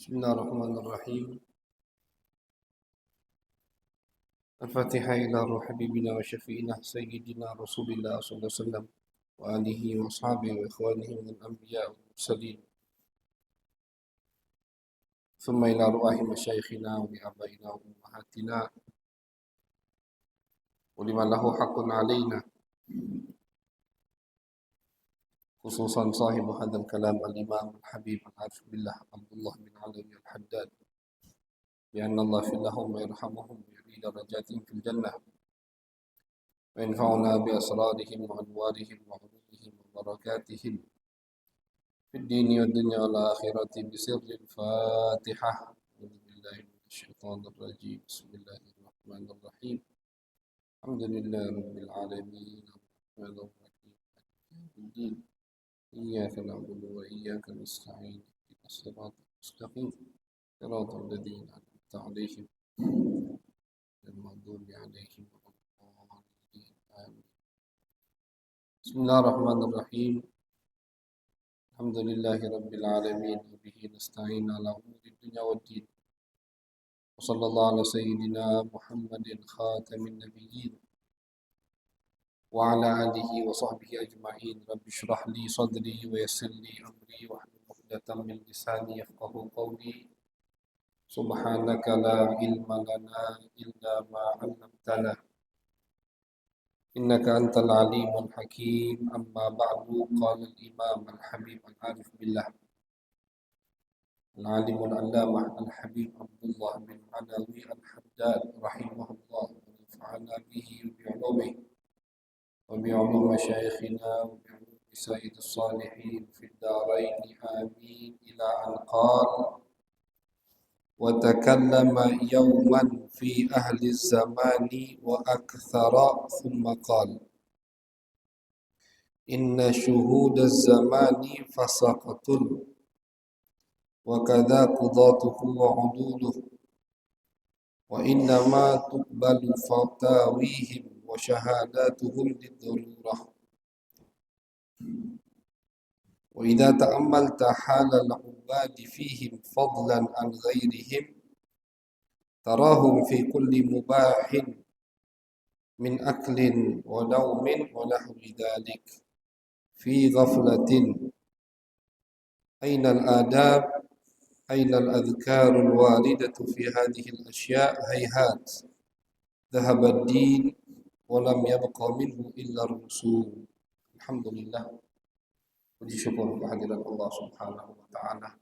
Bismillahirrahmanirrahim. Al-Fatihah ila ruh habibina wa syafi'ina sayyidina Rasulillah sallallahu alaihi wasallam wa alihi wa ashabihi wa ikhwanihi min al-anbiya wal mursalin. Thumma ila ruhi masyayikhina wa bi abaina wa ummahatina wa liman lahu haqqun alaina. Khususan sahibu hadzal kalam al-Imam al-Habib al-Arif billah Abdullah bin Alawi al-Haddad. Bi anna Allah fillahum wa yarhamuhum wa yuri darajatihim fil jannah. وينفعنا بأسرارهم وأنوارهم وعلومهم وبركاتهم في الدين والدنيا والآخرة بسر الفاتحة. أعوذ بالله من الشيطان الرجيم. بسم الله الرحمن الرحيم. الحمد لله رب العالمين الرحمن الرحيم مالك يوم الدين إياك نعبد وإياك نستعين اهدنا الصراط المستقيم صراط الذين أنعمت عليهم غير المغضوب عليهم ولا الضالين آمين. بسم الله الرحمن الرحيم. الحمد لله رب العالمين وبه نستعين على أمور الدنيا والدين وصلى الله على سيدنا محمد خاتم النبيين وعلى آله وصحبه أجمعين. رب اشرح لي صدري ويسر لي أمري واحلل عقدة من لساني يفقهوا قولي. سبحانك لا علم لنا إلا ما علمتنا إنك أنت العليم الحكيم. أما بعد، قال الإمام الحبيب العارف بالله العالم العلامة الحبيب عبد الله بن علوي الحداد رحمه الله ونفعنا به بعلومه وبعلوم مشايخنا وبعلوم سائر الصالحين في الدارين آمين. إلى أن قال: وتكلم يوما في أهل الزمان وأكثر ثم قال: إن شهود الزمان فسقط وكذا قضاته وعدوله وإنما تقبل فتاويهم وشهاداتهم للضرورة. وإذا تأملت حال العباد فيهم فضلا عن غيرهم تراهم في كل مباح من أكل ونوم ونحو ذلك في غفلة. أين الآداب؟ أين الأذكار الواردة في هذه الأشياء؟ هيهات، ذهب الدين ولم يبق منه إلا الرسول. الحمد لله. Puji syukur kehadiran Allah Subhanahu wa taala.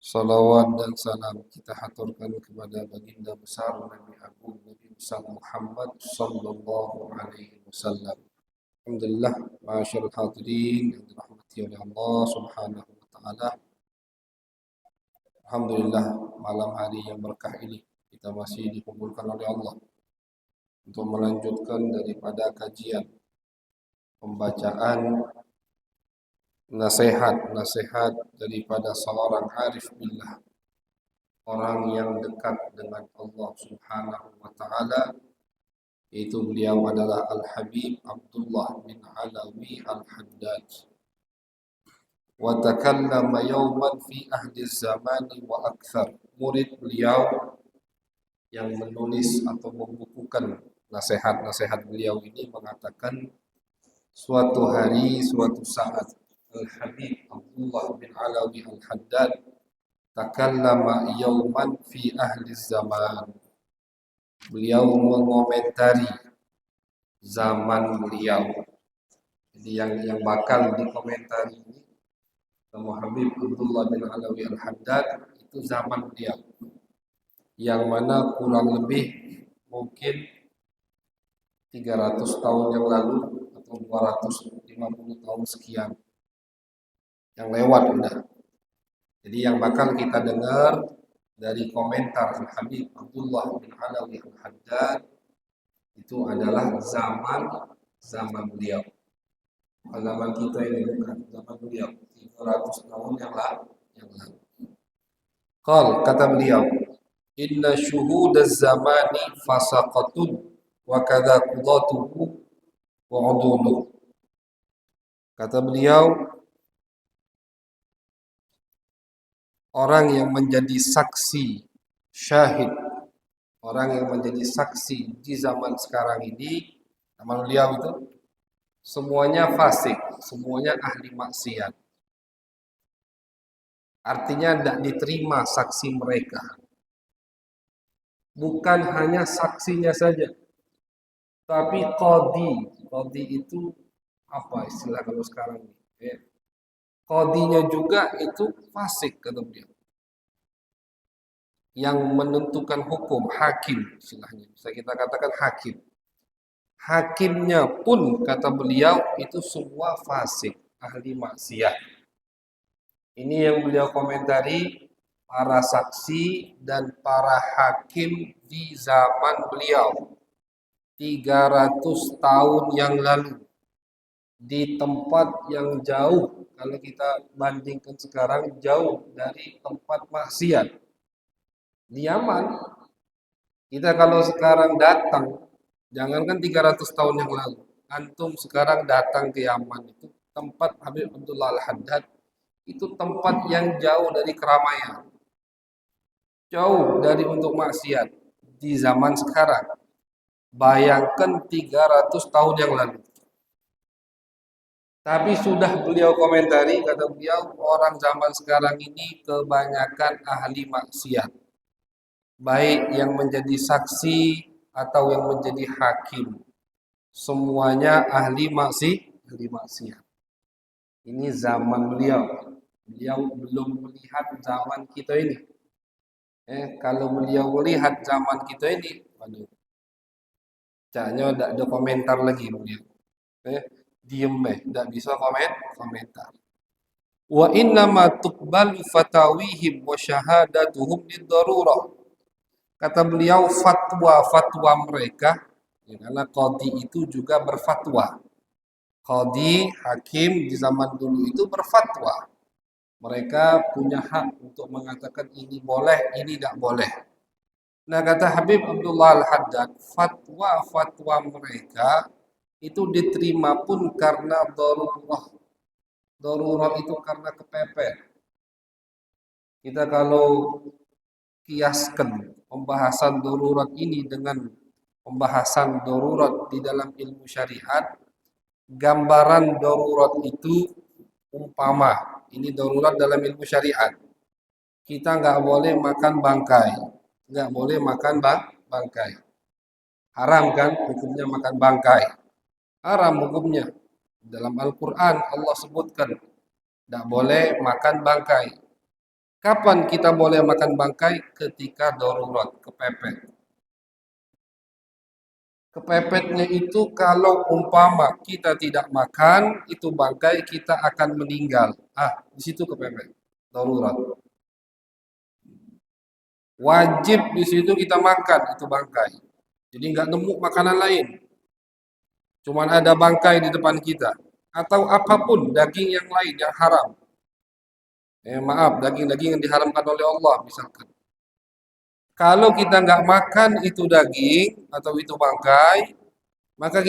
Salawat dan salam kita haturkan kepada baginda besar Nabi Agung Nabi besar Muhammad sallallahu alaihi wasallam. Alhamdulillah, ma'asyiral hadirin yang dirahmati oleh Allah Subhanahu wa taala. Alhamdulillah, malam hari yang berkah ini kita masih dikumpulkan oleh Allah untuk melanjutkan daripada kajian pembacaan nasihat daripada seorang arif billah, orang yang dekat dengan Allah Subhanahu wa taala, yaitu beliau adalah Al-Habib Abdullah bin Alawi Al-Haddad. Wa takallama yawman fi ahli zamani wa akthar. Murid beliau yang menulis atau membukukan nasihat-nasihat beliau ini mengatakan, suatu hari, suatu saat, Al-Habib Abdullah bin Alawi Al-Haddad takallama yawman fi ahli zaman. Beliau mengomentari zaman beliau. Jadi yang bakal dikomentari ini sama Habib Abdullah bin Alawi Al-Haddad itu zaman beliau, yang mana kurang lebih mungkin 300 tahun yang lalu atau 250 tahun sekian yang lewat udah. Jadi yang bakal kita dengar dari komentar Al-Habib Abdullah bin Alawi Al-Haddad itu adalah zaman beliau. Zaman kita ini bukan zaman beliau, 300 tahun yang lalu. Kata beliau, inna syuhudaz zamani fasaqatun wa kadza qudatuhu wa uduluh. Kata beliau, orang yang menjadi saksi, syahid, orang yang menjadi saksi di zaman sekarang ini, zaman beliau itu semuanya fasik, semuanya ahli maksiat. Artinya tidak diterima saksi mereka. Bukan hanya saksinya saja, tapi qadhi. Qadhi itu apa istilah kalau sekarang ini? Ya. Qadhinya juga itu fasik kata beliau. Yang menentukan hukum, hakim istilahnya. Bisa kita katakan hakim. Hakimnya pun kata beliau itu semua fasik, ahli maksiat. Ini yang beliau komentari para saksi dan para hakim di zaman beliau 300 tahun yang lalu di tempat yang jauh, kalau kita bandingkan sekarang jauh dari tempat maksiat. Di Yaman, kita kalau sekarang datang, jangankan 300 tahun yang lalu, antum sekarang datang ke Yaman itu tempat Habib Abdullah Al-Haddad, itu tempat yang jauh dari keramaian, jauh dari untuk maksiat di zaman sekarang. Bayangkan 300 tahun yang lalu. Tapi sudah beliau komentari, kata beliau, orang zaman sekarang ini kebanyakan ahli maksiat. Baik yang menjadi saksi atau yang menjadi hakim. Semuanya ahli maksiat. Ini zaman beliau. Beliau belum melihat zaman kita ini. Kalau beliau melihat zaman kita ini, waduh, caknya tidak ada komentar lagi beliau. Diem tidak bisa komentar. Wa innama tuqbalu fatawihim wa syahadatuhum lidarurah. Kata beliau fatwa-fatwa mereka, ya, karena qadhi itu juga berfatwa. Qadhi, hakim di zaman dulu itu berfatwa. Mereka punya hak untuk mengatakan ini boleh, ini tidak boleh. Nah kata Habib Abdullah Al-Haddad, fatwa-fatwa mereka itu diterima pun karena darurah. Darurah itu karena kepepet. Kita kalau kiaskan pembahasan darurat ini dengan pembahasan darurat di dalam ilmu syariat, gambaran darurat itu umpama, ini darurat dalam ilmu syariat. Kita nggak boleh makan bangkai, nggak boleh makan bangkai. Haram kan hukumnya makan bangkai. Haram hukumnya. Dalam Al-Quran Allah sebutkan tidak boleh makan bangkai. Kapan kita boleh makan bangkai? Ketika darurat, kepepet. Kepepetnya itu kalau umpama kita tidak makan, itu bangkai kita akan meninggal. Di situ kepepet, darurat. Wajib di situ kita makan itu bangkai. Jadi nggak nemu makanan lain. Cuman ada bangkai di depan kita. Atau apapun daging yang lain yang haram. Maaf, daging-daging yang diharamkan oleh Allah misalkan. Kalau kita nggak makan itu daging atau itu bangkai, maka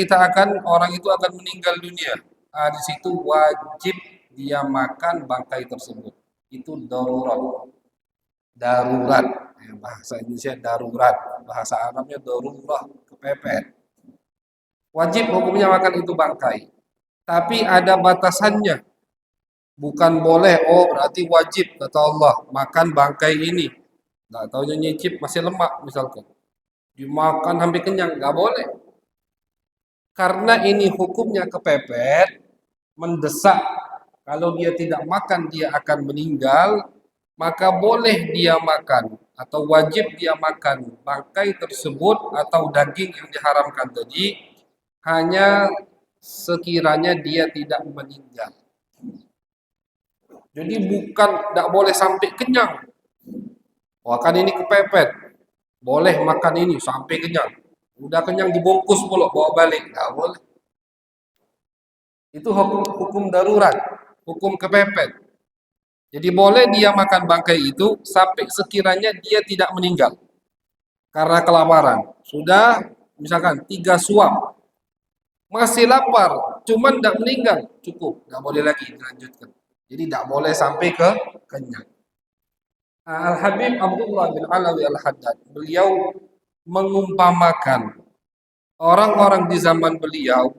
orang itu akan meninggal dunia. Di situ wajib dia makan bangkai tersebut. Itu darurat. Darurat. Bahasa Indonesia darurat. Bahasa Arabnya darurah, kepepet. Wajib hukumnya makan itu bangkai. Tapi ada batasannya. Bukan boleh, berarti wajib, kata Allah, makan bangkai ini. Nggak taunya nyicip, masih lemak misalkan. Dimakan sampai kenyang, nggak boleh. Karena ini hukumnya kepepet, mendesak. Kalau dia tidak makan, dia akan meninggal, maka boleh dia makan. Atau wajib dia makan bangkai tersebut atau daging yang diharamkan tadi, hanya sekiranya dia tidak meninggal. Jadi bukan tidak boleh sampai kenyang. Kan ini kepepet. Boleh makan ini sampai kenyang. Udah kenyang dibungkus pula bawa balik. Tidak boleh. Itu hukum darurat, hukum kepepet. Jadi boleh dia makan bangkai itu sampai sekiranya dia tidak meninggal. Karena kelaparan. Sudah misalkan 3 suap. Masih lapar, cuman tidak meninggal. Cukup, tidak boleh lagi dilanjutkan. Jadi tidak boleh sampai ke kenyang. Al-Habib Abdullah bin Alawi Al-Haddad, beliau mengumpamakan orang-orang di zaman beliau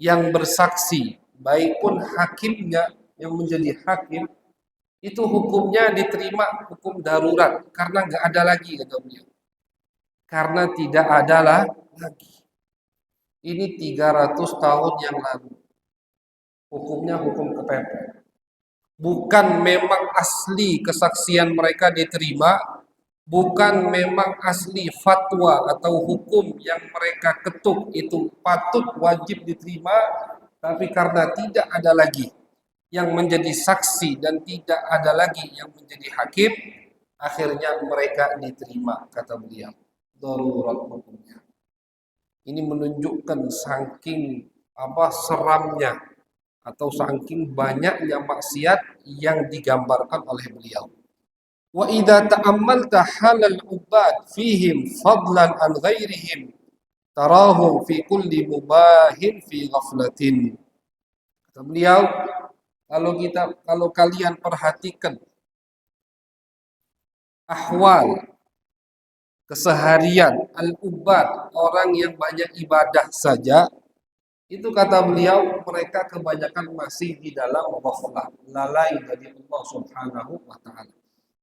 yang bersaksi, baik pun hakimnya yang menjadi hakim, itu hukumnya diterima hukum darurat karena nggak ada lagi, kata beliau. Karena tidak ada lagi. Ini 300 tahun yang lalu. Hukumnya hukum kepepet. Bukan memang asli kesaksian mereka diterima, bukan memang asli fatwa atau hukum yang mereka ketuk itu patut wajib diterima, tapi karena tidak ada lagi yang menjadi saksi dan tidak ada lagi yang menjadi hakim, akhirnya mereka diterima, kata beliau. Darurat hukumnya. Ini menunjukkan saking seramnya atau saking banyaknya maksiat yang digambarkan oleh beliau. Wa idza ta'ammalta halal ubad fihim fadlan an ghairihim tarahum fi kulli mubahin fi ghaflatin. Kata beliau, kalau kalian perhatikan ahwal keseharian al-ubad, orang yang banyak ibadah saja, itu kata beliau mereka kebanyakan masih di dalam ghaflah, lalai dari Allah Subhanahu wa taala.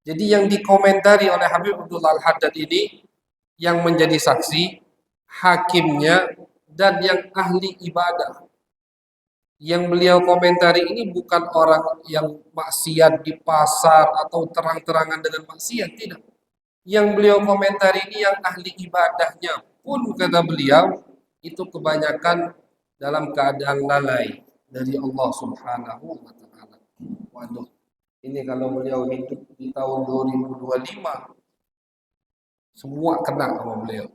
Jadi yang dikomentari oleh Habib Abdullah Al-Haddad ini yang menjadi saksi, hakimnya dan yang ahli ibadah. Yang beliau komentari ini bukan orang yang maksiat di pasar atau terang-terangan dengan maksiat, tidak. Yang beliau komentari ini yang ahli ibadahnya pun, kata beliau, itu kebanyakan dalam keadaan lalai dari Allah Subhanahu wa taala. Waduh, ini kalau beliau hidup di tahun 2025, semua kena sama beliau.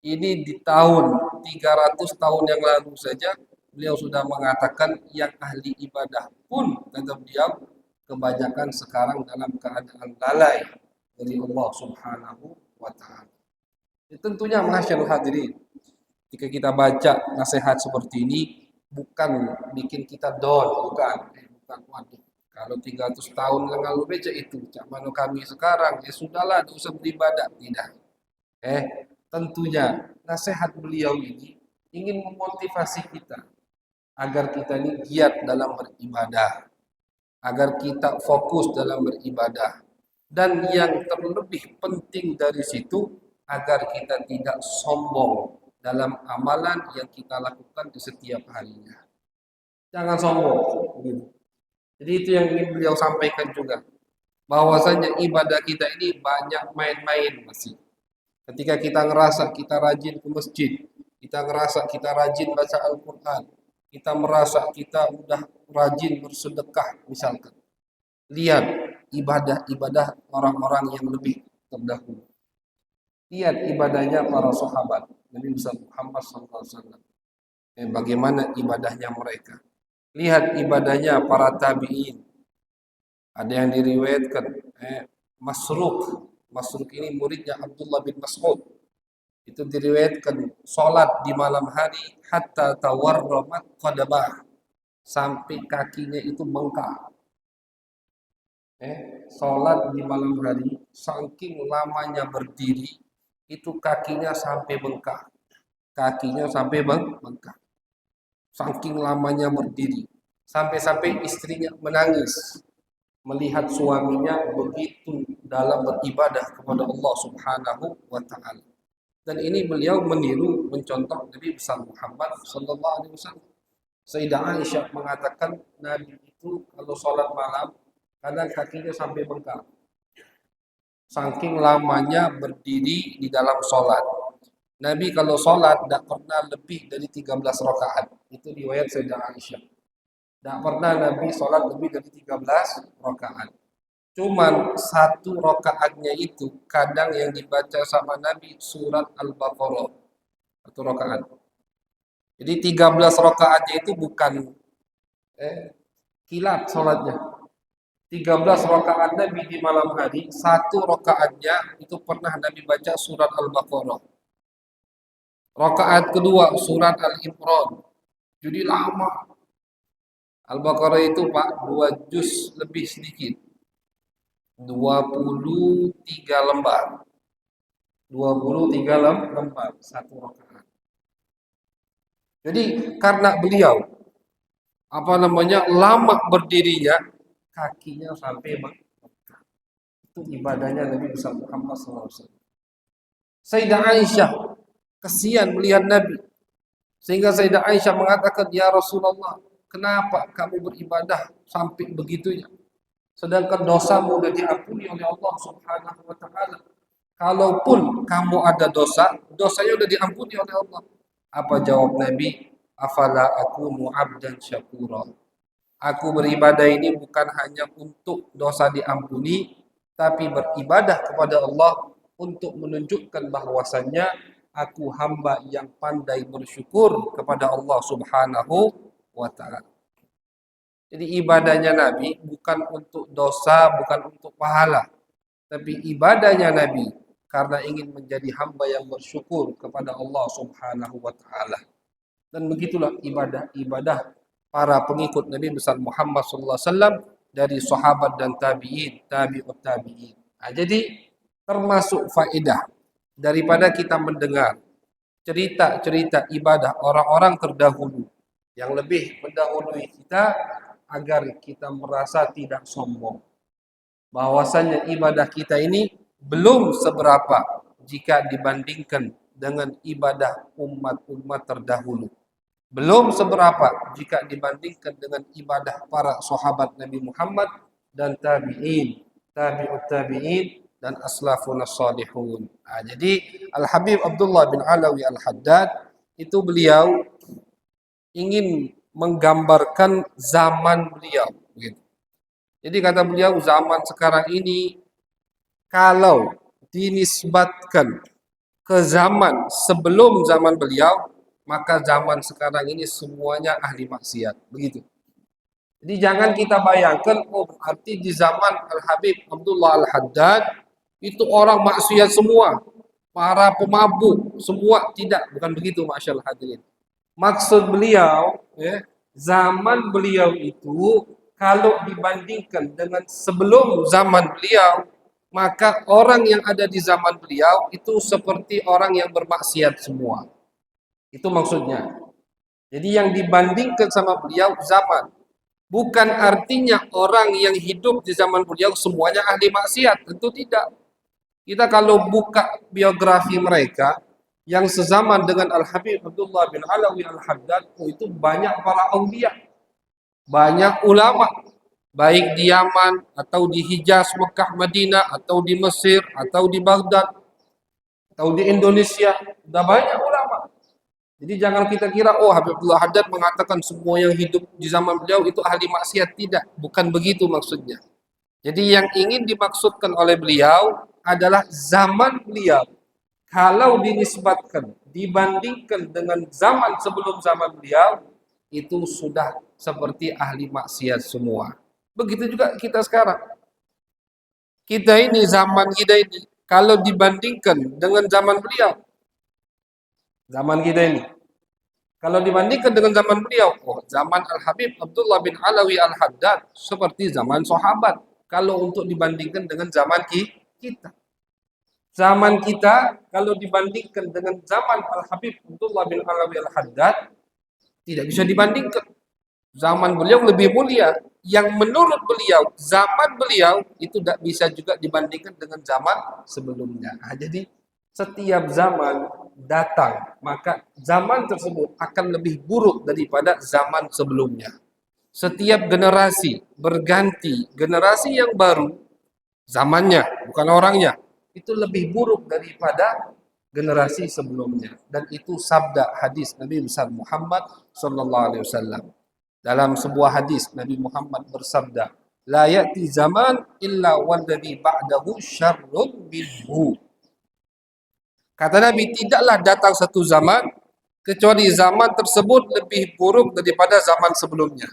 Ini di tahun 300 tahun yang lalu saja beliau sudah mengatakan yang ahli ibadah pun, kata beliau, kebanyakan sekarang dalam keadaan lalai dari Allah Subhanahu wa taala. Tentunya masyaallah hadirin, jika kita baca nasihat seperti ini bukan bikin kita down, bukan waduh. Kalau 300 tahun yang lalu baca itu, cak mana kami sekarang, ya sudahlah, tidak usah beribadah. Tidak. Tentunya nasihat beliau ini ingin memotivasi kita agar kita ini giat dalam beribadah, agar kita fokus dalam beribadah, dan yang terlebih penting dari situ agar kita tidak sombong dalam amalan yang kita lakukan di setiap harinya. Jangan sombong. Jadi itu yang ingin beliau sampaikan juga, bahwasanya ibadah kita ini banyak main-main masih. Ketika kita ngerasa kita rajin ke masjid, kita ngerasa kita rajin baca Al-Quran, kita merasa kita udah rajin bersedekah misalkan. Lihat ibadah-ibadah orang-orang yang lebih terdahulu. Lihat ibadahnya para sahabat Nabi Muhammad SAW. Bagaimana ibadahnya mereka. Lihat ibadahnya para tabi'in. Ada yang diriwayatkan Masruq ini muridnya Abdullah bin Mas'ud. Itu diriwayatkan salat di malam hari hatta tawarramat qadamah, sampai kakinya itu bengkak. Salat di malam hari saking lamanya berdiri itu kakinya sampai bengkak. Kakinya sampai bengkak. Saking lamanya berdiri. Sampai-sampai istrinya menangis melihat suaminya begitu dalam beribadah kepada Allah Subhanahu wa taala. Dan ini beliau meniru, mencontoh Nabi besar Muhammad sallallahu alaihi wasallam. Sayyidah Aisyah mengatakan Nabi itu kalau sholat malam kadang kakinya sampai bengkak. Saking lamanya berdiri di dalam sholat. Nabi kalau sholat tidak pernah lebih dari 13 rakaat. Itu riwayat Sayyidah Aisyah. Tidak pernah Nabi sholat lebih dari 13 rakaat. Cuman satu rakaatnya itu kadang yang dibaca sama Nabi surat Al-Baqarah. Satu rakaat. Jadi 13 rakaatnya itu bukan kilat sholatnya. 13 rakaat Nabi di malam hari, satu rakaatnya itu pernah Nabi baca surat Al-Baqarah. Rakaat kedua surat Al-Imran. Jadi lama. Al-Baqarah itu Pak 2 juz lebih sedikit. 23 lembar. 23 lembar satu rakaat. Jadi karena beliau lama berdirinya, kakinya sampai bengkak. Itu ibadahnya Nabi besar Muhammad SAW. Sayyidah Aisyah kasihan melihat Nabi, sehingga Sayyidah Aisyah mengatakan, ya Rasulullah, kenapa kamu beribadah sampai begitunya, sedangkan dosamu sudah diampuni oleh Allah Subhanahu wa taala. Kalaupun kamu ada dosa, dosanya sudah diampuni oleh Allah. Apa jawab Nabi? Afala akunu abdan syakura. Aku beribadah ini bukan hanya untuk dosa diampuni, tapi beribadah kepada Allah untuk menunjukkan bahwasannya aku hamba yang pandai bersyukur kepada Allah Subhanahu wa taala. Jadi ibadahnya Nabi bukan untuk dosa, bukan untuk pahala, tapi ibadahnya Nabi karena ingin menjadi hamba yang bersyukur kepada Allah Subhanahu wa taala. Dan begitulah ibadah-ibadah para pengikut Nabi besar Muhammad sallallahu alaihi wasallam dari sahabat dan tabi'in, tabi'ut tabi'in. Nah, jadi termasuk faedah daripada kita mendengar cerita-cerita ibadah orang-orang terdahulu yang lebih mendahului kita, agar kita merasa tidak sombong, bahwasanya ibadah kita ini belum seberapa jika dibandingkan dengan ibadah umat-umat terdahulu. Belum seberapa jika dibandingkan dengan ibadah para sahabat Nabi Muhammad dan tabi'in, tabi'ut tabi'in dan aslafun salihun. Nah, jadi Al-Habib Abdullah bin Alawi Al-Haddad itu beliau ingin menggambarkan zaman beliau. Gitu. Jadi kata beliau, zaman sekarang ini kalau dinisbatkan ke zaman sebelum zaman beliau, maka zaman sekarang ini semuanya ahli maksiat. Begitu. Jadi jangan kita bayangkan, oh berarti di zaman Al-Habib Abdullah Al-Haddad itu orang maksiat semua, para pemabuk semua. Tidak, bukan begitu, masyaallah hadirin. Maksud beliau, ya, zaman beliau itu kalau dibandingkan dengan sebelum zaman beliau, maka orang yang ada di zaman beliau itu seperti orang yang bermaksiat semua. Itu maksudnya. Jadi yang dibandingkan sama beliau zaman. Bukan artinya orang yang hidup di zaman beliau semuanya ahli maksiat. Tentu tidak. Kita kalau buka biografi mereka yang sezaman dengan Al-Habib Abdullah bin Alawi Al-Haddad, itu banyak para aulia, banyak ulama, baik di Yaman atau di Hijaz, Mekah, Madinah, atau di Mesir, atau di Baghdad, atau di Indonesia, sudah banyak ulama. Jadi jangan kita kira, oh Habibullah Haddad mengatakan semua yang hidup di zaman beliau itu ahli maksiat. Tidak, bukan begitu maksudnya. Jadi yang ingin dimaksudkan oleh beliau adalah zaman beliau. Kalau dinisbatkan, dibandingkan dengan zaman sebelum zaman beliau, itu sudah seperti ahli maksiat semua. Begitu juga kita sekarang. Kita ini, zaman kita ini, kalau dibandingkan dengan zaman beliau, zaman kita ini, kalau dibandingkan dengan zaman beliau, oh, zaman Al-Habib Abdullah bin Alawi Al-Haddad seperti zaman sahabat. Kalau untuk dibandingkan dengan zaman kita. Zaman kita kalau dibandingkan dengan zaman Al-Habib Abdullah bin Alawi Al-Haddad, tidak bisa dibandingkan. Zaman beliau lebih mulia. Yang menurut beliau, zaman beliau itu tidak bisa juga dibandingkan dengan zaman sebelumnya. Nah, jadi setiap zaman datang, maka zaman tersebut akan lebih buruk daripada zaman sebelumnya. Setiap generasi berganti, generasi yang baru, zamannya, bukan orangnya, itu lebih buruk daripada generasi sebelumnya. Dan itu sabda hadis Nabi besar Muhammad sallallahu alaihi wasallam. Dalam sebuah hadis Nabi Muhammad bersabda, la ya'ti zaman illa walladhi ba'dahu syarrun minhu. Kata Nabi, tidaklah datang satu zaman kecuali zaman tersebut lebih buruk daripada zaman sebelumnya.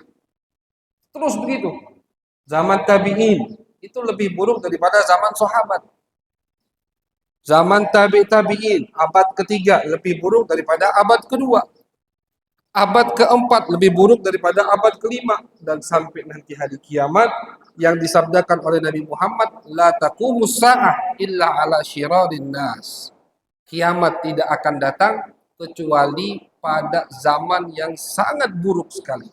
Terus begitu. Zaman tabi'in itu lebih buruk daripada zaman sahabat. Zaman tabi'in abad ketiga lebih buruk daripada abad kedua. Abad keempat lebih buruk daripada abad kelima. Dan sampai nanti hari kiamat yang disabdakan oleh Nabi Muhammad, la taqumus sa'ah illa ala syirarin nas. Kiamat tidak akan datang kecuali pada zaman yang sangat buruk sekali.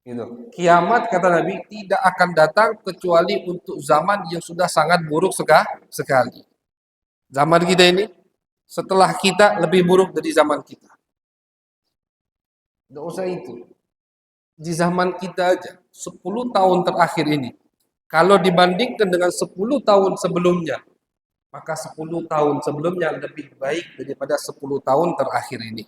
Gitu. Kiamat kata Nabi tidak akan datang kecuali untuk zaman yang sudah sangat buruk sekali. Zaman kita ini setelah kita lebih buruk dari zaman kita. Tidak usah itu. Di zaman kita aja 10 tahun terakhir ini, kalau dibandingkan dengan 10 tahun sebelumnya, maka 10 tahun sebelumnya lebih baik daripada 10 tahun terakhir ini.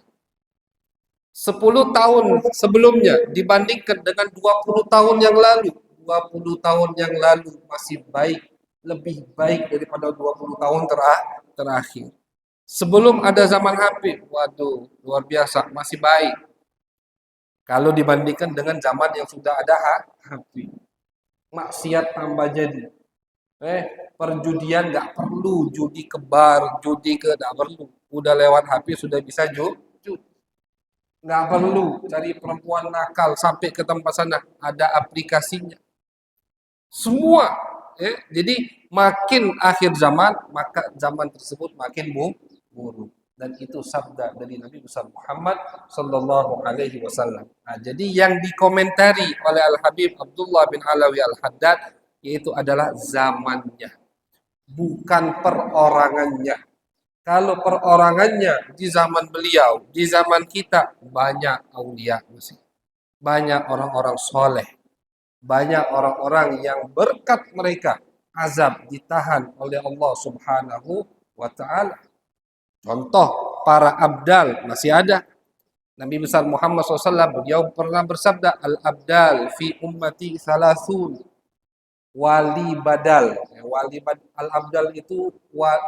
10 tahun sebelumnya dibandingkan dengan 20 tahun yang lalu, 20 tahun yang lalu masih baik, lebih baik daripada 20 tahun terakhir. Sebelum ada zaman HP, waduh, luar biasa, masih baik. Kalau dibandingkan dengan zaman yang sudah ada HP. Maksiat tambah jadi. Perjudian nggak perlu, judi ke bar, judi ke nggak perlu. Udah lewat HP sudah bisa judi. Nggak perlu cari perempuan nakal sampai ke tempat sana, ada aplikasinya. Semua. Jadi makin akhir zaman, maka zaman tersebut makin buruk. Dan itu sabda dari Nabi besar Muhammad sallallahu alaihi wasallam. Nah, jadi yang dikomentari oleh Al Habib Abdullah bin Alawi Al Haddad yaitu adalah zamannya, bukan perorangannya. Kalau perorangannya di zaman beliau, di zaman kita banyak aulia masih, banyak orang-orang soleh, banyak orang-orang yang berkat mereka azab ditahan oleh Allah Subhanahu wa taala. Contoh, para abdal masih ada. Nabi besar Muhammad SAW beliau pernah bersabda, al-abdal fi ummati salasun wali badal. Al-abdal itu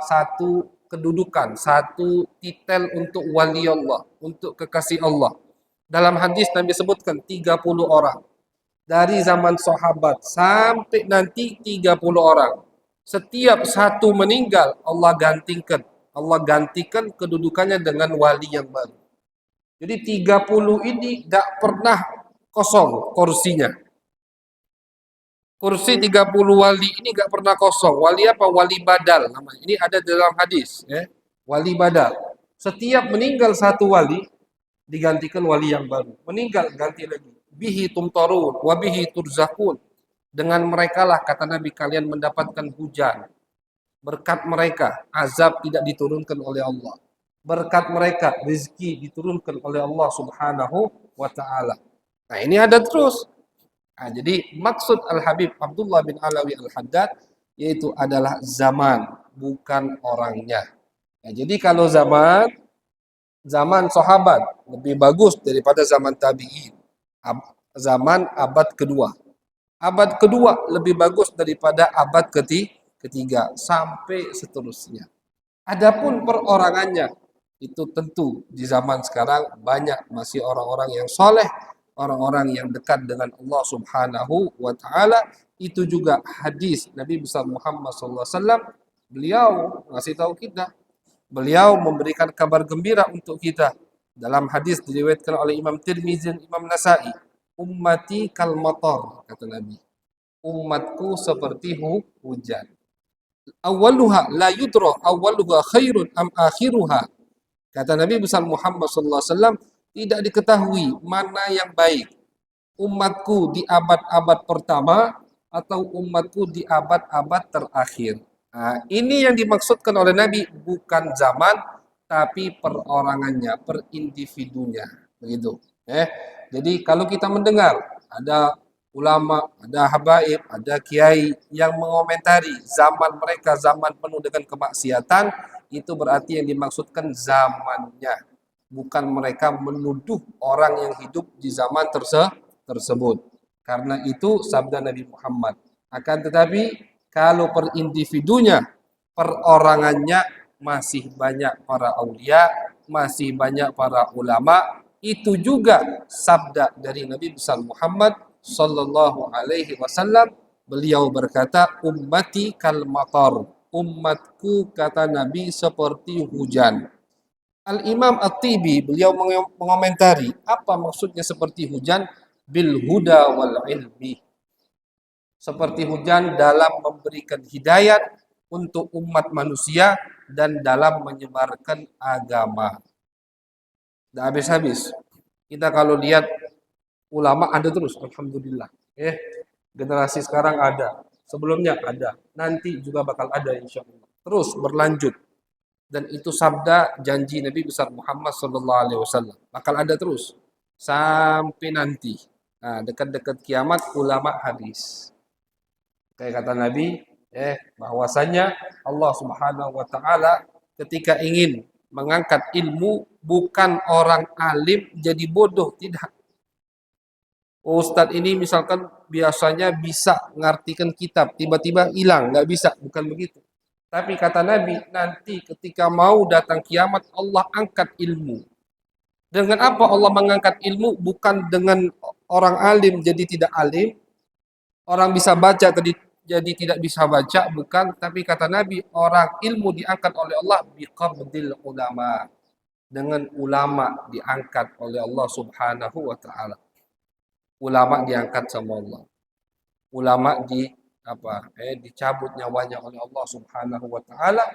satu kedudukan, satu titel untuk wali Allah, untuk kekasih Allah. Dalam hadis Nabi sebutkan 30 orang. Dari zaman sahabat sampai nanti 30 orang. Setiap satu meninggal, Allah gantikan kedudukannya dengan wali yang baru. Jadi 30 ini tidak pernah kosong kursinya. Kursi 30 wali ini tidak pernah kosong. Wali apa? Wali badal namanya. Ini ada dalam hadis. Wali badal. Setiap meninggal satu wali, digantikan wali yang baru. Meninggal, ganti lagi. Bihi tumtarun, wabihi turzakun. Dengan mereka lah, kata Nabi, kalian mendapatkan hujan. Berkat mereka, azab tidak diturunkan oleh Allah. Berkat mereka, rezeki diturunkan oleh Allah Subhanahu wa ta'ala. Nah, ini ada terus. Nah, jadi maksud Al-Habib Abdullah bin Alawi Al-Haddad yaitu adalah zaman, bukan orangnya. Nah, jadi kalau zaman sahabat lebih bagus daripada zaman tabi'in. Zaman abad kedua. Abad kedua lebih bagus daripada abad ketiga sampai seterusnya. Adapun perorangannya itu tentu di zaman sekarang banyak masih orang-orang yang soleh, orang-orang yang dekat dengan Allah Subhanahu wa taala. Itu juga hadis Nabi besar Muhammad sallallahu alaihi wasallam, beliau ngasih tahu kita, beliau memberikan kabar gembira untuk kita. Dalam hadis diriwayatkan oleh Imam Tirmizi dan Imam Nasa'i, ummati kal matar, kata Nabi. Umatku seperti hujan. Awaluha la yudra awaluha khairun am akhiruha. Kata Nabi besar Muhammad sallallahu alaihi wasallam, tidak diketahui mana yang baik. Umatku di abad-abad pertama atau umatku di abad-abad terakhir. Nah, ini yang dimaksudkan oleh Nabi, bukan zaman tapi perorangannya, perindividunya, begitu. Jadi kalau kita mendengar ada ulama, ada habaib, ada kiai yang mengomentari zaman mereka zaman penuh dengan kemaksiatan, itu berarti yang dimaksudkan zamannya, bukan mereka menuduh orang yang hidup di zaman tersebut. Karena itu sabda Nabi Muhammad. Akan tetapi kalau per individunya, perorangannya masih banyak para aulia, masih banyak para ulama. Itu juga sabda dari Nabi besar Muhammad sallallahu alaihi wasallam. Beliau berkata, ummati kal matar. Umatku, kata Nabi, seperti hujan. Al-Imam At-Tibi beliau mengomentari apa maksudnya seperti hujan, bil huda wal ilmi. seperti hujan dalam memberikan hidayat untuk umat manusia dan dalam menyebarkan agama. Tidak habis-habis. Kita kalau lihat ulama ada terus, alhamdulillah. Generasi sekarang ada, sebelumnya ada, nanti juga bakal ada insya Allah. Terus berlanjut. Dan itu sabda janji Nabi besar Muhammad Sallallahu Alaihi Wasallam. Bakal ada terus sampai nanti. Nah, dekat-dekat kiamat ulama hadis. Kayak kata Nabi, bahwasanya Allah Subhanahu Wa Taala ketika ingin mengangkat ilmu bukan orang alim jadi bodoh, tidak. Ustadz ini misalkan biasanya bisa ngartikan kitab, tiba-tiba hilang, nggak bisa, bukan begitu. Tapi kata Nabi, nanti ketika mau datang kiamat, Allah angkat ilmu. Dengan apa Allah mengangkat ilmu? Bukan dengan orang alim jadi tidak alim, orang bisa baca jadi tidak bisa baca, bukan. Tapi kata Nabi, orang ilmu diangkat oleh Allah biqabdil ulama. Dengan ulama diangkat oleh Allah Subhanahu wa Ta'ala. Ulama diangkat sama Allah. Ulama dicabut nyawanya oleh Allah Subhanahu wa Ta'ala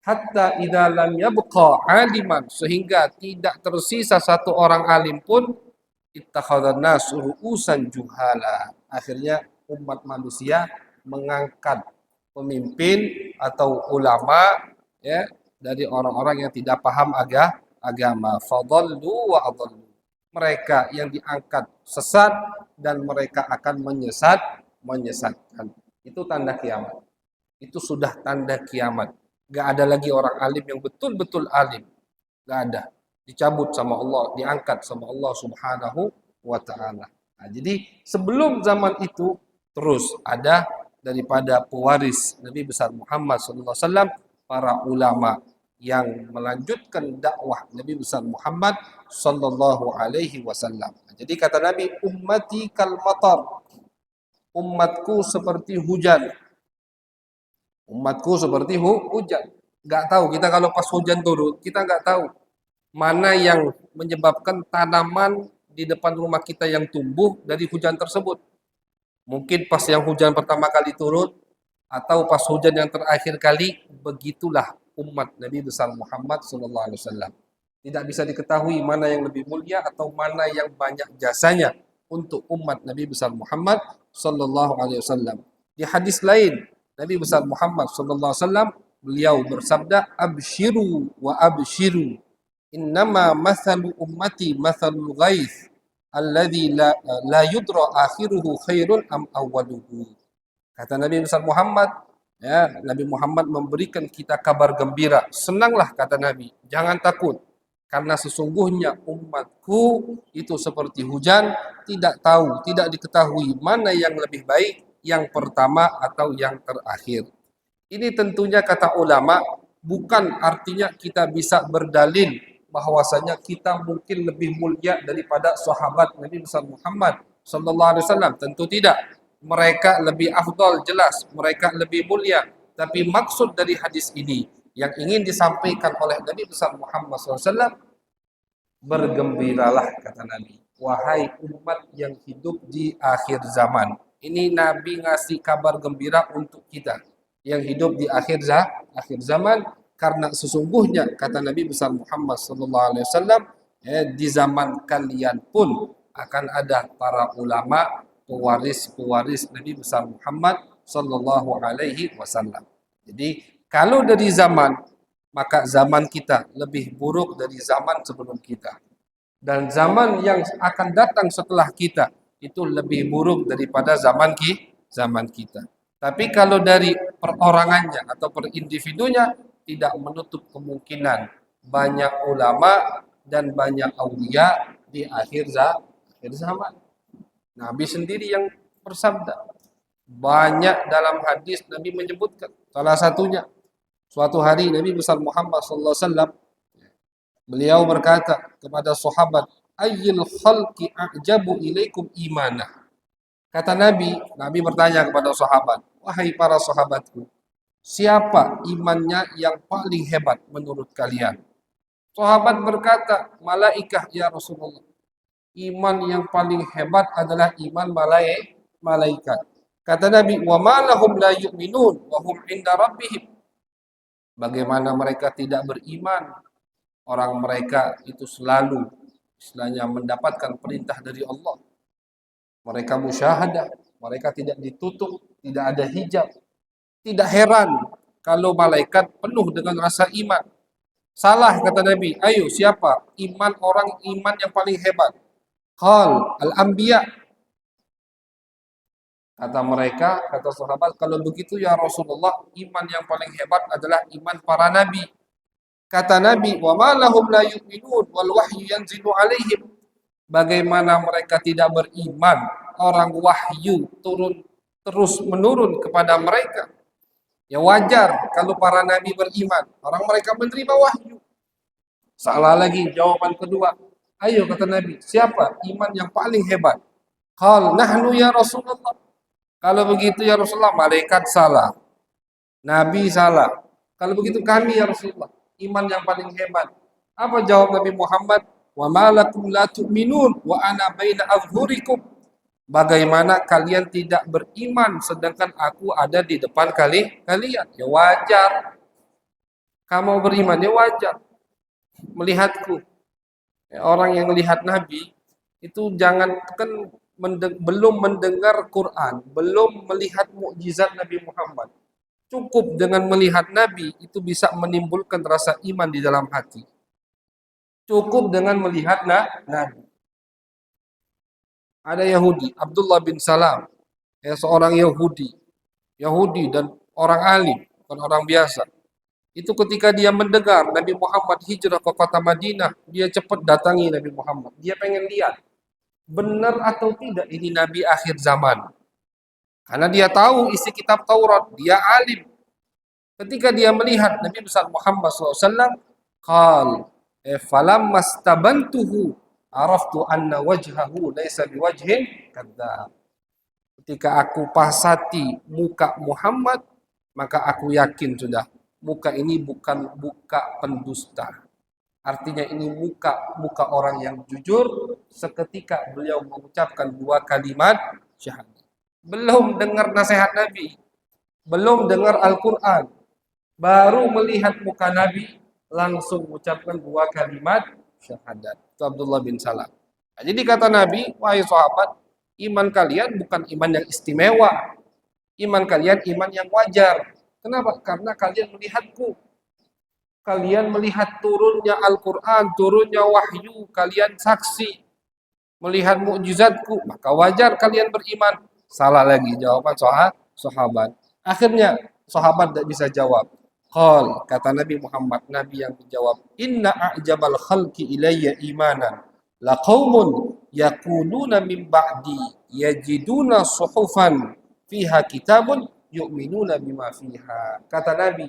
hatta idza lam yabqa aliman, sehingga tidak tersisa satu orang alim pun, ittakhadhan nas ru'usan juhala. Akhirnya umat manusia mengangkat pemimpin atau ulama dari orang-orang yang tidak paham agama. Fadallu wa adallu. Mereka yang diangkat sesat dan mereka akan menyesatkan. Itu tanda kiamat. Itu sudah tanda kiamat. Gak ada lagi orang alim yang betul-betul alim. Gak ada. Dicabut sama Allah, diangkat sama Allah Subhanahu wa Ta'ala. Nah, jadi sebelum zaman itu terus ada daripada pewaris Nabi besar Muhammad SAW, para ulama yang melanjutkan dakwah Nabi besar Muhammad sallallahu alaihi wasallam. Jadi kata Nabi, ummati kal matar. Umatku seperti hujan. Umatku seperti hujan. Enggak tahu kita kalau pas hujan turun, kita enggak tahu mana yang menyebabkan tanaman di depan rumah kita yang tumbuh dari hujan tersebut. Mungkin pas yang hujan pertama kali turun atau pas hujan yang terakhir kali, begitulah umat Nabi besar Muhammad sallallahu alaihi wasallam. Tidak bisa diketahui mana yang lebih mulia atau mana yang banyak jasanya untuk umat Nabi besar Muhammad sallallahu alaihi wasallam. Di hadis lain, Nabi besar Muhammad sallallahu alaihi wasallam beliau bersabda, "Abshiru wa abshiru. Innama mathalu ummati mathalul ghaith alladzi la yudra akhiruhu khairun am awwaluhu." Kata Nabi besar Muhammad, Nabi Muhammad memberikan kita kabar gembira. Senanglah kata Nabi, jangan takut. Karena sesungguhnya umatku itu seperti hujan, tidak tahu, tidak diketahui mana yang lebih baik, yang pertama atau yang terakhir. Ini tentunya kata ulama, bukan artinya kita bisa berdalil bahwasanya kita mungkin lebih mulia daripada sahabat Nabi besar Muhammad sallallahu alaihi wasallam. Tentu tidak. Mereka lebih afdal, jelas mereka lebih mulia, tapi maksud dari hadis ini yang ingin disampaikan oleh Nabi besar Muhammad SAW, bergembiralah kata Nabi, wahai umat yang hidup di akhir zaman. Ini Nabi ngasih kabar gembira untuk kita yang hidup di akhir zaman, karena sesungguhnya kata Nabi besar Muhammad SAW, di zaman kalian pun akan ada para ulama pewaris Nabi besar Muhammad sallallahu alaihi wasallam. Jadi kalau dari zaman, maka zaman kita lebih buruk dari zaman sebelum kita. Dan zaman yang akan datang setelah kita itu lebih buruk daripada zaman kita. Tapi kalau dari perorangannya atau per individunya, tidak menutup kemungkinan banyak ulama dan banyak aulia di akhir zaman. Nabi sendiri yang bersabda. Banyak dalam hadis Nabi menyebutkan. Salah satunya, suatu hari Nabi besar Muhammad SAW, beliau berkata kepada sahabat, ayyul khalqi a'jabu ilaikum imanah. Kata Nabi bertanya kepada sahabat, wahai para sahabatku, siapa imannya yang paling hebat menurut kalian? Sahabat berkata, malaikah ya Rasulullah. Iman yang paling hebat adalah iman malaikat. Kata Nabi, wa ma lahum la yu'minun wa hum 'inda rabbihim. Bagaimana mereka tidak beriman? Orang mereka itu selalu istilahnya mendapatkan perintah dari Allah. Mereka musyahadah, mereka tidak ditutup, tidak ada hijab. Tidak heran kalau malaikat penuh dengan rasa iman. Salah kata Nabi, ayo siapa orang iman yang paling hebat? Qal al-anbiya. Kata mereka, kata sahabat, kalau begitu ya Rasulullah, iman yang paling hebat adalah iman para nabi. Kata Nabi, wa ma lahum la yu'minun wal wahyu yanzilu alaihim. Bagaimana mereka tidak beriman? Orang wahyu turun terus menurun kepada mereka. Ya wajar kalau para nabi beriman. Orang mereka menerima wahyu. Salah lagi jawaban kedua. Ayo kata Nabi, siapa iman yang paling hebat? Qal nahnu ya Rasulullah. Kalau begitu ya Rasulullah, malaikat salah. Nabi salah. Kalau begitu kami ya Rasulullah, iman yang paling hebat. Apa jawab Nabi Muhammad? Wa ma lakum la tu'minun wa ana baina azhurikum. Bagaimana kalian tidak beriman sedangkan aku ada di depan kalian? Ya wajar. Kamu beriman ya wajar. Melihatku. Ya, orang yang melihat Nabi itu jangan kan belum mendengar Quran, belum melihat mukjizat Nabi Muhammad. Cukup dengan melihat Nabi itu bisa menimbulkan rasa iman di dalam hati. Cukup dengan melihat Nabi. Ada Yahudi, Abdullah bin Salam, seorang Yahudi dan orang alim, bukan orang biasa. Itu ketika dia mendengar Nabi Muhammad hijrah ke kota Madinah, dia cepat datangi Nabi Muhammad. Dia pengen lihat, benar atau tidak ini Nabi akhir zaman. Karena dia tahu isi kitab Taurat, dia alim. Ketika dia melihat Nabi besar Muhammad SAW, qal falam mastabantuhu araftu anna wajhahu laysa biwajhin kadzdzab. Ketika aku pasati muka Muhammad, maka aku yakin sudah muka ini bukan muka pendusta. Artinya ini muka orang yang jujur. Seketika beliau mengucapkan 2 kalimat syahadat. Belum dengar nasihat Nabi, belum dengar Al-Quran, baru melihat muka Nabi, langsung mengucapkan 2 kalimat syahadat. Itu Abdullah bin Salam. Nah, jadi kata Nabi, wahai sahabat, iman kalian bukan iman yang istimewa. Iman kalian iman yang wajar. Kenapa? Karena kalian melihatku. Kalian melihat turunnya Al-Quran, turunnya wahyu, kalian saksi. Melihat mukjizatku, maka wajar kalian beriman. Salah lagi jawaban sahabat. Akhirnya sahabat tidak bisa jawab. Qal, kata Nabi Muhammad, Nabi yang menjawab, inna a'jabal khalqi ilayya imanan la qaumun yaquluna min ba'di yajiduna suhufan fiha kitabun yu'minuna bima fiha. Kata Nabi,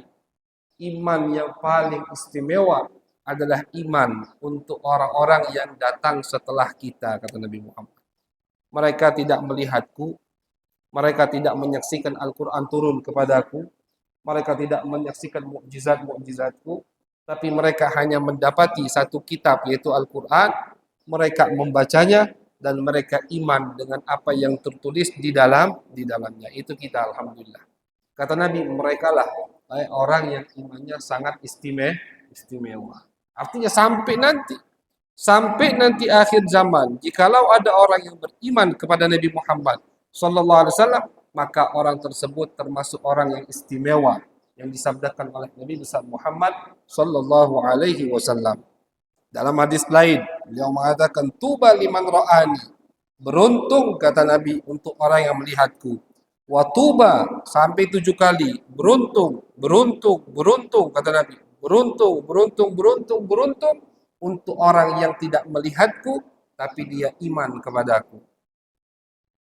iman yang paling istimewa adalah iman untuk orang-orang yang datang setelah kita, kata Nabi Muhammad. Mereka tidak melihatku, mereka tidak menyaksikan Al-Quran turun kepadaku, mereka tidak menyaksikan mukjizat-mukjizatku, tapi mereka hanya mendapati satu kitab yaitu Al-Quran, mereka membacanya dan mereka iman dengan apa yang tertulis di dalamnya. Itu kita, alhamdulillah. Kata Nabi, mereka lah orang yang imannya sangat istimewa. Artinya sampai nanti akhir zaman, jikalau ada orang yang beriman kepada Nabi Muhammad sallallahu alaihi wasallam, maka orang tersebut termasuk orang yang istimewa yang disabdakan oleh Nabi besar Muhammad sallallahu alaihi wasallam. Dalam hadis lain, beliau mengatakan tuba liman ra'ani. Beruntung kata Nabi untuk orang yang melihatku. Wa tuba sampai 7 kali. Beruntung kata Nabi. Beruntung untuk orang yang tidak melihatku tapi dia iman kepadaku.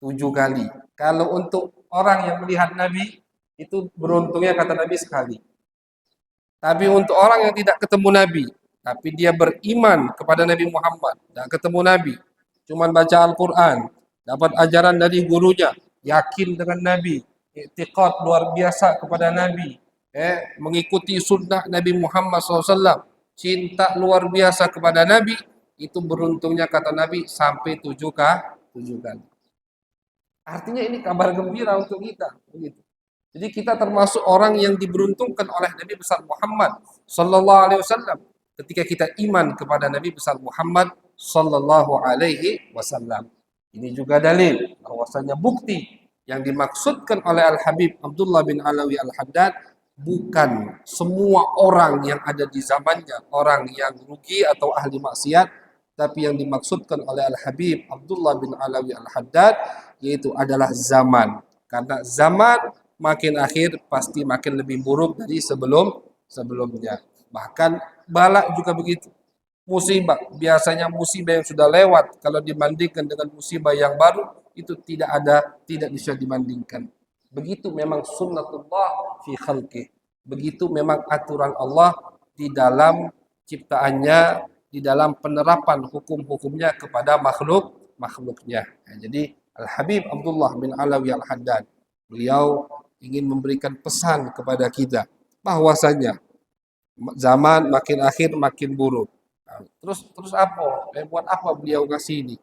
7 kali. Kalau untuk orang yang melihat Nabi, itu beruntungnya kata Nabi sekali. Tapi untuk orang yang tidak ketemu Nabi, tapi dia beriman kepada Nabi Muhammad, tidak ketemu Nabi, cuman baca Al-Quran, dapat ajaran dari gurunya, yakin dengan Nabi, i'tiqad luar biasa kepada Nabi, mengikuti sunnah Nabi Muhammad SAW, cinta luar biasa kepada Nabi, itu beruntungnya kata Nabi sampai 7 kali. Artinya ini kabar gembira untuk kita. Begitu. Jadi kita termasuk orang yang diberuntungkan oleh Nabi besar Muhammad Sallallahu Alaihi Wasallam ketika kita iman kepada Nabi besar Muhammad Sallallahu Alaihi Wasallam. Ini juga dalil bahwasanya bukti yang dimaksudkan oleh Al Habib Abdullah bin Alawi Al Haddad bukan semua orang yang ada di zamannya orang yang rugi atau ahli maksiat, tapi yang dimaksudkan oleh Al Habib Abdullah bin Alawi Al Haddad yaitu adalah zaman. Karena zaman makin akhir pasti makin lebih buruk dari sebelumnya. Bahkan balak juga begitu. Musibah, biasanya musibah yang sudah lewat kalau dibandingkan dengan musibah yang baru itu tidak bisa dibandingkan. Begitu memang sunnatullah fi khalqih. Begitu memang aturan Allah di dalam ciptaannya, di dalam penerapan hukum-hukumnya kepada makhluknya. Nah, jadi Al-Habib Abdullah bin Alawi Al-Haddad, beliau ingin memberikan pesan kepada kita bahwasanya zaman makin akhir makin buruk. Nah, terus apa? Buat apa beliau kasih ini?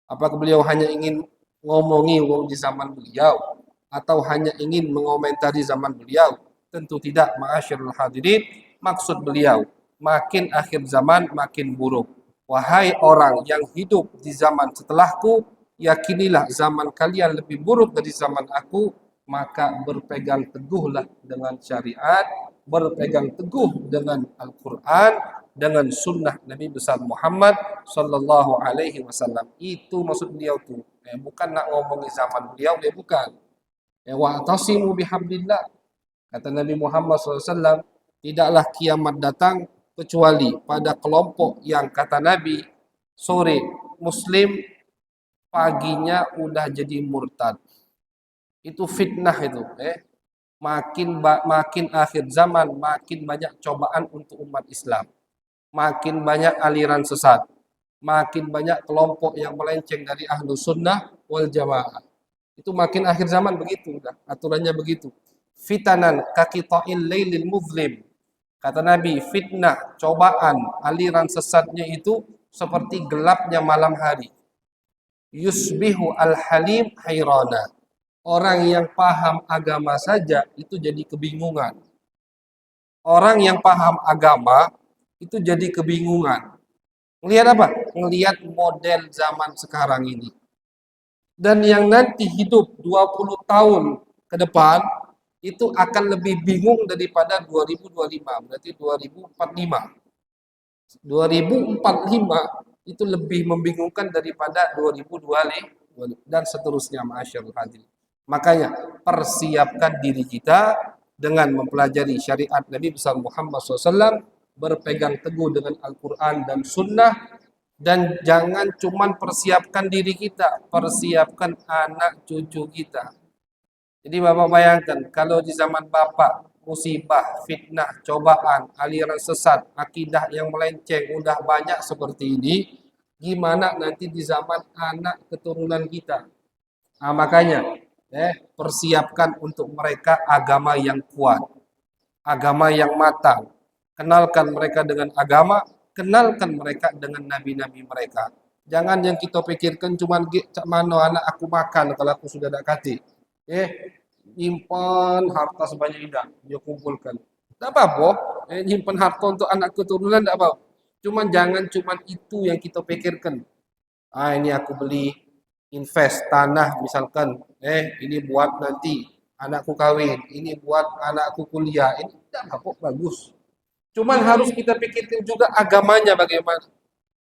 Apakah beliau hanya ingin ngomongi di zaman beliau atau hanya ingin mengomentari zaman beliau? Tentu tidak, ma'asyiral hadirin. Maksud beliau, makin akhir zaman makin buruk. Wahai orang yang hidup di zaman setelahku, yakinilah zaman kalian lebih buruk dari zaman aku, maka berpegang teguhlah dengan syariat, berpegang teguh dengan Al-Quran, dengan sunnah Nabi besar Muhammad Sallallahu Alaihi Wasallam. Itu maksud beliau tuh. Bukan nak ngomongi zaman beliau, bukan. Wa'tasimu bihablillah. Kata Nabi Muhammad SAW, tidaklah kiamat datang kecuali pada kelompok yang kata Nabi sore Muslim, paginya udah jadi murtad. Itu fitnah itu. Makin akhir zaman, makin banyak cobaan untuk umat Islam. Makin banyak aliran sesat. Makin banyak kelompok yang melenceng dari ahlu sunnah wal jamaah. Itu makin akhir zaman begitu. Aturannya begitu. Fitanan kakita'il lailil muzlim. Kata Nabi, fitnah, cobaan, aliran sesatnya itu seperti gelapnya malam hari. Yusbihu al-halim hayrana. Orang yang paham agama saja itu jadi kebingungan. Orang yang paham agama itu jadi kebingungan. Ngelihat apa? Ngelihat model zaman sekarang ini. Dan yang nanti hidup 20 tahun ke depan itu akan lebih bingung daripada 2025, berarti 2045. 2045 itu lebih membingungkan daripada 2025 dan seterusnya, ma'asyarul hadirin. Makanya persiapkan diri kita dengan mempelajari syariat Nabi besar Muhammad SAW, berpegang teguh dengan Al-Quran dan Sunnah, dan jangan cuman persiapkan diri kita, persiapkan anak cucu kita. Jadi Bapak bayangkan, kalau di zaman Bapak musibah, fitnah, cobaan, aliran sesat, akidah yang melenceng udah banyak seperti ini, gimana nanti di zaman anak keturunan kita? Nah, makanya persiapkan untuk mereka agama yang kuat, agama yang matang. Kenalkan mereka dengan agama, kenalkan mereka dengan nabi-nabi mereka. Jangan yang kita pikirkan cuman cak mana anak aku makan kalau aku sudah ada kati. Nyimpan harta sebanyak ini dia kumpulkan. Tidak apa-apa, nyimpan harta untuk anak keturunan tidak apa-apa. Cuman jangan cuman itu yang kita pikirkan. Ini aku beli invest tanah misalkan, ini buat nanti anakku kawin, ini buat anakku kuliah, ini tidak apa-apa, bagus. Cuman harus kita pikirkan juga agamanya bagaimana.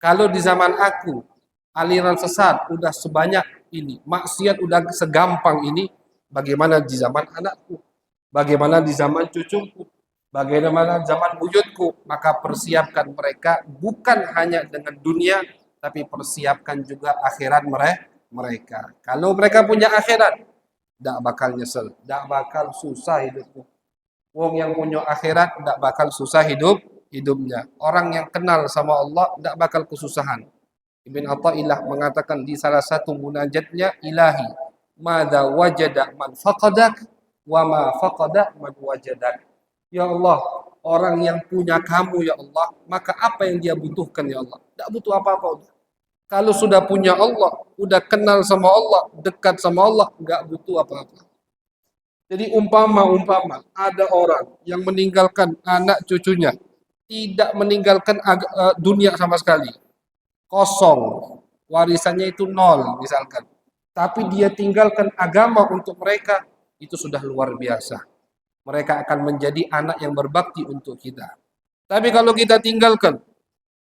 Kalau di zaman aku aliran sesat udah sebanyak ini, maksiat udah segampang ini, bagaimana di zaman anakku, bagaimana di zaman cucuku, bagaimana zaman buyutku. Maka persiapkan mereka bukan hanya dengan dunia, tapi persiapkan juga akhirat mereka. Kalau mereka punya akhirat, tidak bakal nyesel, tidak bakal susah hidupnya. Wong yang punya akhirat tidak bakal susah hidupnya. Orang yang kenal sama Allah tidak bakal kesusahan. Ibn Athaillah mengatakan di salah satu munajatnya, ilahi, madza wajada man faqadak wa ma faqada man wajadak. Ya Allah, orang yang punya kamu ya Allah, maka apa yang dia butuhkan ya Allah? Tidak butuh apa-apa. Kalau sudah punya Allah, udah kenal sama Allah, dekat sama Allah, nggak butuh apa-apa. Jadi umpama ada orang yang meninggalkan anak cucunya, tidak meninggalkan dunia sama sekali, kosong, warisannya itu nol misalkan. Tapi dia tinggalkan agama untuk mereka, itu sudah luar biasa. Mereka akan menjadi anak yang berbakti untuk kita. Tapi kalau kita tinggalkan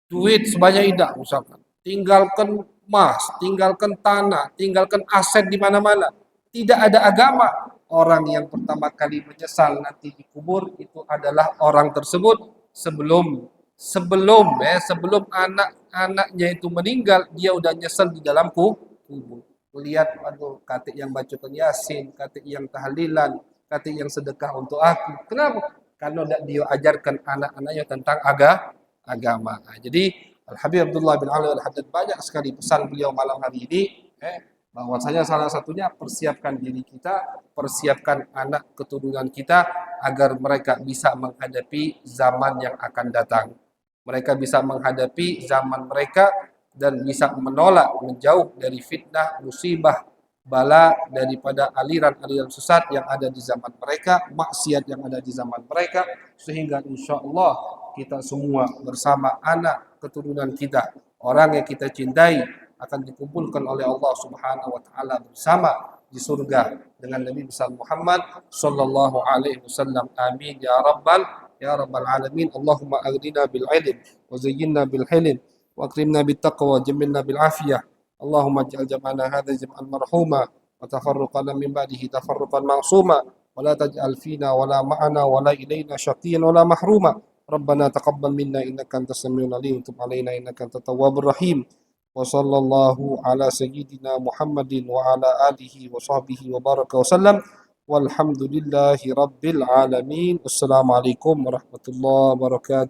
duit sebanyak tidak misalkan, tinggalkan emas, tinggalkan tanah, tinggalkan aset di mana-mana, tidak ada agama, orang yang pertama kali menyesal nanti dikubur itu adalah orang tersebut sebelum sebelum anak-anaknya itu meninggal, dia udah nyesal di dalam kubur. Lihat, aduh, katik yang bacakan Yasin, katik yang tahlilan, katik yang sedekah untuk aku. Kenapa? Karena dia ajarkan anak-anaknya tentang agama. Nah, jadi Al-Habib Abdullah bin Ali Al-Haddad banyak sekali pesan beliau malam hari ini, bahwasanya salah satunya persiapkan diri kita, persiapkan anak keturunan kita agar mereka bisa menghadapi zaman yang akan datang. Mereka bisa menghadapi zaman mereka dan bisa menolak, menjauh dari fitnah, musibah, bala daripada aliran-aliran sesat yang ada di zaman mereka, maksiat yang ada di zaman mereka, sehingga insya Allah kita semua bersama anak keturunan kita, orang yang kita cintai, akan dikumpulkan oleh Allah Subhanahu wa taala bersama di surga dengan Nabi besar Muhammad sallallahu alaihi wasallam. Amin ya rabbal alamin. Allahumma aghnina bil ilm wa zayyinna bil hilm wa akrimna bit taqwa wa jammilna bil afiyah. Allahumma ij'al jam'ana hadha jam'an marhuma wa tafarruqana min ba'dihi tafarruqan ma'suma wa la taj'al fina wa la ma'ana wa la ilayna syaqiyan wa la mahruma. ربنا تقبل منا إنك أنت السميع العليم وتب علينا إنك أنت التواب الرحيم وصلى الله على سيدنا محمد وعلى آله وصحبه وبارك وسلم والحمد لله رب العالمين. السلام عليكم ورحمة الله وبركاته.